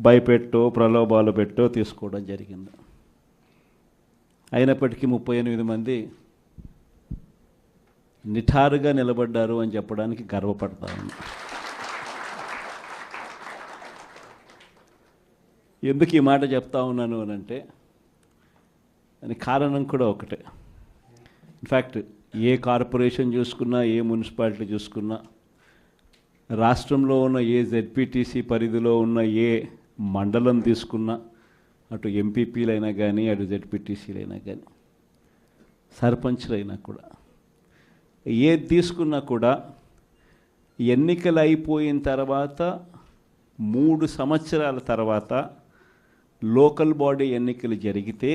భయపెట్టో ప్రలోభాలు పెట్టో తీసుకోవడం జరిగింది. అయినప్పటికీ 38 మంది నిఠారుగా నిలబడ్డారు అని చెప్పడానికి గర్వపడతాను. ఎందుకు ఈ మాట చెప్తా ఉన్నాను అని అంటే దానికి కారణం కూడా ఒకటే. ఇన్ఫ్యాక్ట్ ఏ కార్పొరేషన్ చూసుకున్నా, ఏ మున్సిపాలిటీ చూసుకున్నా, రాష్ట్రంలో ఉన్న ఏ జెడ్పీటీసీ పరిధిలో ఉన్న ఏ మండలం తీసుకున్నా, అటు ఎంపీపీలైనా కానీ, అటు జెడ్పీటీసీలైనా కానీ, సర్పంచ్లైనా కూడా, ఏది తీసుకున్నా కూడా ఎన్నికలు అయిపోయిన తర్వాత 3 సంవత్సరాల తర్వాత లోకల్ బాడీ ఎన్నికలు జరిగితే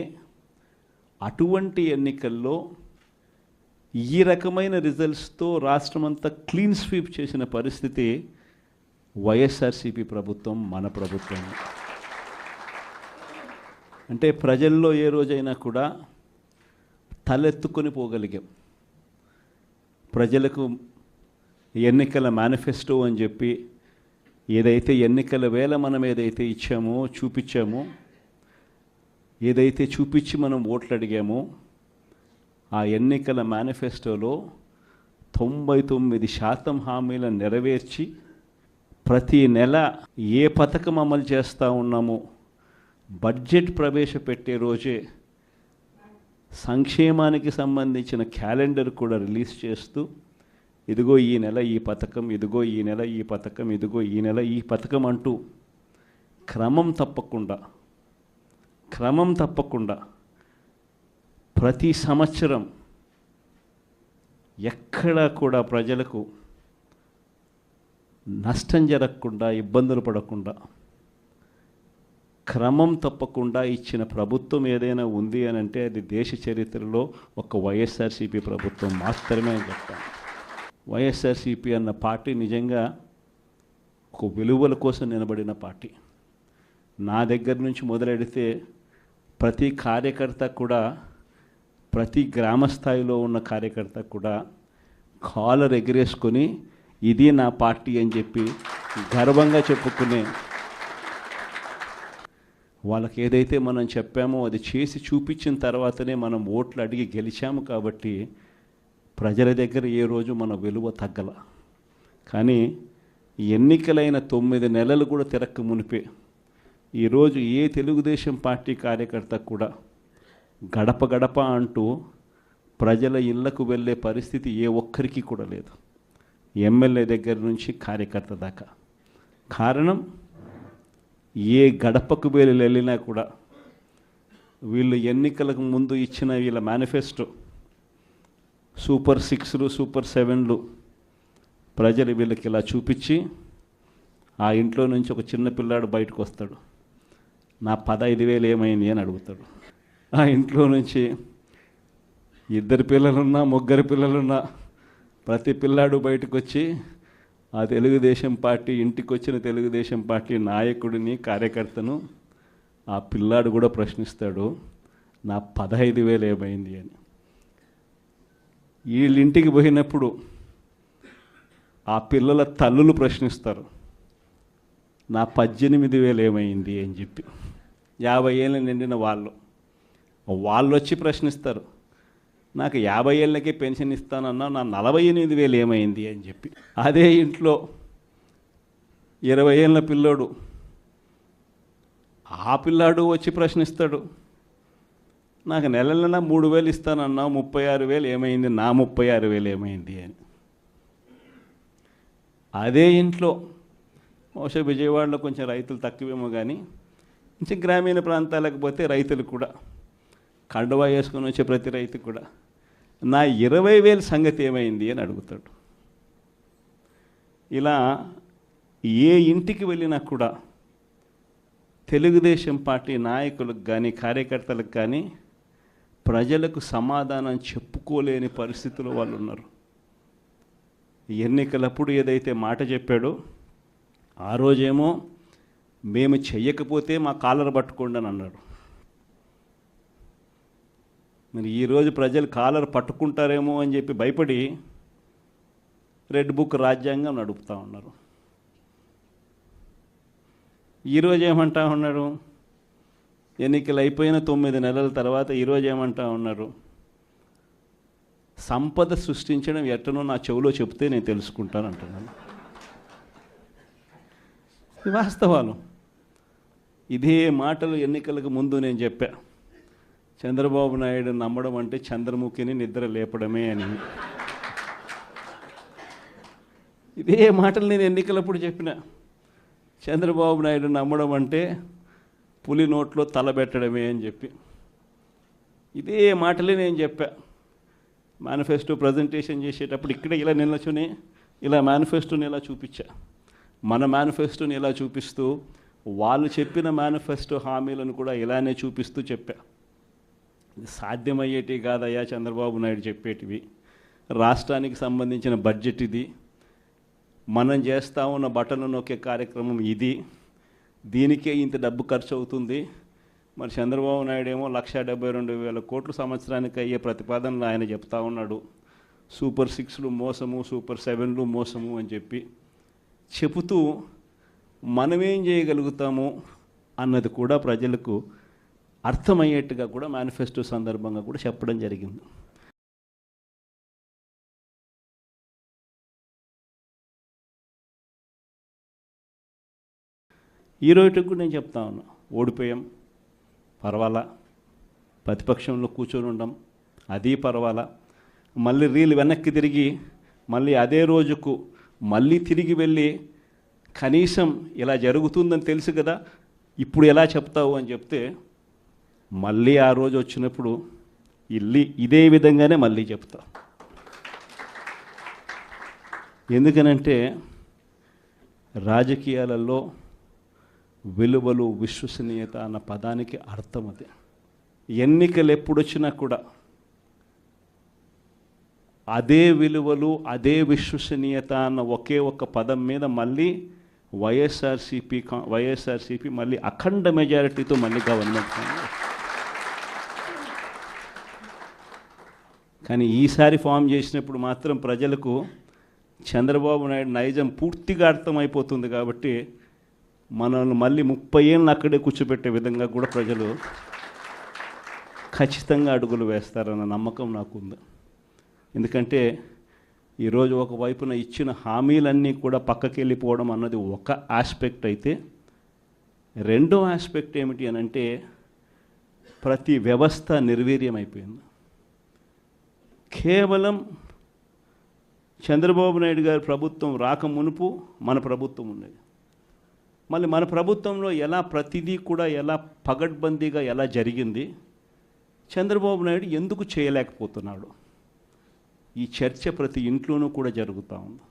అటువంటి ఎన్నికల్లో ఈ రకమైన రిజల్ట్స్తో రాష్ట్రమంతా క్లీన్ స్వీప్ చేసిన పరిస్థితి వైఎస్ఆర్సీపీ ప్రభుత్వం, మన ప్రభుత్వం. అంటే ప్రజల్లో ఏ రోజైనా కూడా తలెత్తుకొని పోగలిగాం. ప్రజలకు ఎన్నికల మేనిఫెస్టో అని చెప్పి ఏదైతే ఎన్నికల వేళ మనం ఏదైతే ఇచ్చామో, చూపించామో, ఏదైతే చూపించి మనం ఓట్లు అడిగామో, ఆ ఎన్నికల మేనిఫెస్టోలో 99% హామీలను నెరవేర్చి ప్రతి నెల ఏ పథకం అమలు చేస్తూ ఉన్నామో బడ్జెట్ ప్రవేశపెట్టే రోజే సంక్షేమానికి సంబంధించిన క్యాలెండర్ కూడా రిలీజ్ చేస్తూ, ఇదిగో ఈ నెల ఈ పథకం, ఇదిగో ఈ నెల ఈ పథకం, ఇదిగో ఈ నెల ఈ పథకం అంటూ క్రమం తప్పకుండా ప్రతి సంవత్సరం ఎక్కడా కూడా ప్రజలకు నష్టం జరగకుండా, ఇబ్బందులు పడకుండా, క్రమం తప్పకుండా ఇచ్చిన ప్రభుత్వం ఏదైనా ఉంది అని అంటే అది దేశ చరిత్రలో ఒక వైఎస్ఆర్సీపీ ప్రభుత్వం మాత్రమే అని చెప్తాను. వైఎస్ఆర్సీపీ అన్న పార్టీ నిజంగా ఒక విలువల కోసం నిలబడిన పార్టీ. నా దగ్గర నుంచి మొదలెడితే ప్రతి కార్యకర్త కూడా, ప్రతి గ్రామ స్థాయిలో ఉన్న కార్యకర్త కూడా కాలర్ ఎగిరేసుకొని ఇది నా పార్టీ అని చెప్పి గర్వంగా చెప్పుకునే, వాళ్ళకి ఏదైతే మనం చెప్పామో అది చేసి చూపించిన తర్వాతనే మనం ఓట్లు అడిగి గెలిచాము. కాబట్టి ప్రజల దగ్గర ఏ రోజు మన విలువ తగ్గల. కానీ ఎన్నికలైన 9 నెలలు కూడా తిరక్క మునిపే ఈరోజు ఏ తెలుగుదేశం పార్టీ కార్యకర్త కూడా గడప గడప అంటూ ప్రజల ఇళ్లకు వెళ్ళే పరిస్థితి ఏ ఒక్కరికి కూడా లేదు, ఎమ్మెల్యే దగ్గర నుంచి కార్యకర్త దాకా. కారణం, ఏ గడపకు వెళ్ళినా కూడా వీళ్ళు ఎన్నికలకు ముందు ఇచ్చిన వీళ్ళ మేనిఫెస్టో సూపర్ 6లు, సూపర్ 7లు ప్రజలు వీళ్ళకి ఇలా చూపించి, ఆ ఇంట్లో నుంచి ఒక చిన్న పిల్లాడు బయటకు వస్తాడు, నా 15,000 ఏమైంది అని అడుగుతాడు. ఆ ఇంట్లో నుంచి 2 పిల్లలున్నా, 3 పిల్లలున్నా ప్రతి పిల్లాడు బయటకు వచ్చి ఆ తెలుగుదేశం పార్టీ, ఇంటికి వచ్చిన తెలుగుదేశం పార్టీ నాయకుడిని, కార్యకర్తను ఆ పిల్లాడు కూడా ప్రశ్నిస్తాడు, నా 15,000 ఏమైంది అని. వీళ్ళింటికి పోయినప్పుడు ఆ పిల్లల తల్లులు ప్రశ్నిస్తారు, నా 18,000 ఏమైంది అని చెప్పి. 50 ఏళ్ళు నిండిన వాళ్ళు వచ్చి ప్రశ్నిస్తారు, నాకు 50 ఏళ్ళకే పెన్షన్ ఇస్తానన్నా, నా 48,000 ఏమైంది అని చెప్పి. అదే ఇంట్లో 20 ఏళ్ళ పిల్లోడు, ఆ పిల్లాడు వచ్చి ప్రశ్నిస్తాడు, నాకు నెల 3,000 ఇస్తానన్నా, 36,000 ఏమైంది, నా 36,000 ఏమైంది అని. అదే ఇంట్లో బహుశా విజయవాడలో కొంచెం రైతులు తక్కువేమో కానీ కొంచెం గ్రామీణ ప్రాంతాలకు పోతే రైతులు కూడా, కండువా వేసుకొని వచ్చే ప్రతి రైతు కూడా నా 20,000 సంగతి ఏమైంది అని అడుగుతాడు. ఇలా ఏ ఇంటికి వెళ్ళినా కూడా తెలుగుదేశం పార్టీ నాయకులకు కానీ, కార్యకర్తలకు కానీ ప్రజలకు సమాధానం చెప్పుకోలేని పరిస్థితుల్లో వాళ్ళు ఉన్నారు. ఎన్నికలప్పుడు ఏదైతే మాట చెప్పాడో ఆ రోజేమో మేము చెయ్యకపోతే మా కాలర్ పట్టుకోండి అని అన్నాడు. మరి ఈరోజు ప్రజలు కాలర్ పట్టుకుంటారేమో అని చెప్పి భయపడి రెడ్ బుక్ రాజ్యాంగం నడుపుతూ ఉన్నారు. ఈరోజు ఏమంటా ఉన్నారు? ఎన్నికలు అయిపోయిన 9 నెలల తర్వాత ఈరోజు ఏమంటా ఉన్నారు? సంపద సృష్టించడం ఎట్టనో నా చెవిలో చెప్తే నేను తెలుసుకుంటాను అంటున్నాను. ఇది వాస్తవాలు. ఇదే మాటలు ఎన్నికలకు ముందు నేను చెప్పా. చంద్రబాబు నాయుడు నమ్మడం అంటే చంద్రముఖిని నిద్ర లేపడమే అని. ఇదే మాటలు నేను ఎన్నికలప్పుడు చెప్పిన. చంద్రబాబు నాయుడు నమ్మడం అంటే పులి నోట్లో తలబెట్టడమే అని చెప్పి ఇదే మాటలే నేను చెప్పా. మేనిఫెస్టో ప్రజెంటేషన్ చేసేటప్పుడు ఇక్కడ ఇలా నిల్చుని ఇలా మేనిఫెస్టోని ఇలా చూపించా. మన మేనిఫెస్టోని ఇలా చూపిస్తూ వాళ్ళు చెప్పిన మేనిఫెస్టో హామీలను కూడా ఇలానే చూపిస్తూ చెప్పా. ఇది సాధ్యమయ్యేటివి కాదయ్యా చంద్రబాబు నాయుడు చెప్పేటివి. రాష్ట్రానికి సంబంధించిన బడ్జెట్ ఇది, మనం చేస్తూ ఉన్న బటన్లు నొక్కే కార్యక్రమం ఇది, దీనికే ఇంత డబ్బు ఖర్చు అవుతుంది. మరి చంద్రబాబు నాయుడు ఏమో 1,72,000 కోట్లు సంవత్సరానికి అయ్యే ప్రతిపాదనలు ఆయన చెప్తా ఉన్నాడు. సూపర్ 6లు మోసము, సూపర్ 7లు మోసము అని చెప్పి చెబుతూ మనమేం చేయగలుగుతాము అన్నది కూడా ప్రజలకు అర్థమయ్యేట్టుగా కూడా మేనిఫెస్టో సందర్భంగా కూడా చెప్పడం జరిగింది. ఈ రోజుకు నేను చెప్తా ఉన్నా, ఓడిపోయాం పర్వాలా, ప్రతిపక్షంలో కూర్చొని ఉండం అది పర్వాలా, మళ్ళీ రీలు వెనక్కి తిరిగి మళ్ళీ అదే రోజుకు మళ్ళీ తిరిగి వెళ్ళి కనీసం ఇలా జరుగుతుందని తెలుసు కదా ఇప్పుడు ఎలా చెప్తావు అని చెప్తే మళ్ళీ ఆ రోజు వచ్చినప్పుడు ఇదే విధంగానే మళ్ళీ చెప్తా. ఎందుకనంటే రాజకీయాలలో విలువలు, విశ్వసనీయత అన్న పదానికి అర్థం అదే. ఎన్నికలు ఎప్పుడొచ్చినా కూడా అదే విలువలు, అదే విశ్వసనీయత అన్న ఒకే ఒక్క పదం మీద మళ్ళీ వైఎస్ఆర్సీపీ మళ్ళీ అఖండ మెజారిటీతో మళ్ళీ గవర్నమెంట్. కానీ ఈసారి ఫామ్ చేసినప్పుడు మాత్రం ప్రజలకు చంద్రబాబు నాయుడు నైజం పూర్తిగా అర్థమైపోతుంది. కాబట్టి మనల్ని మళ్ళీ 30 ఏళ్ళు అక్కడే కూర్చోబెట్టే విధంగా కూడా ప్రజలు ఖచ్చితంగా అడుగులు వేస్తారన్న నమ్మకం నాకుంది. ఎందుకంటే ఈరోజు ఒకవైపున ఇచ్చిన హామీలన్నీ కూడా పక్కకి వెళ్ళిపోవడం అన్నది ఒక ఆస్పెక్ట్ అయితే, రెండో ఆస్పెక్ట్ ఏమిటి అని అంటే ప్రతి వ్యవస్థ నిర్వీర్యం అయిపోయింది. కేవలం చంద్రబాబు నాయుడు గారి ప్రభుత్వం రాక మునుపు మన ప్రభుత్వం ఉండేది. మళ్ళీ మన ప్రభుత్వంలో ఎలా ప్రతిదీ కూడా ఎలా పగడ్బందీగా ఎలా జరిగింది, చంద్రబాబు నాయుడు ఎందుకు చేయలేకపోతున్నాడు, ఈ చర్చ ప్రతి ఇంట్లోనూ కూడా జరుగుతూ ఉంది.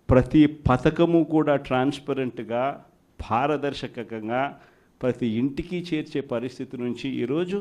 ప్రతి పథకము కూడా ట్రాన్స్పరెంట్గా, పారదర్శకంగా ప్రతి ఇంటికి చేర్చే పరిస్థితి నుంచి ఈరోజు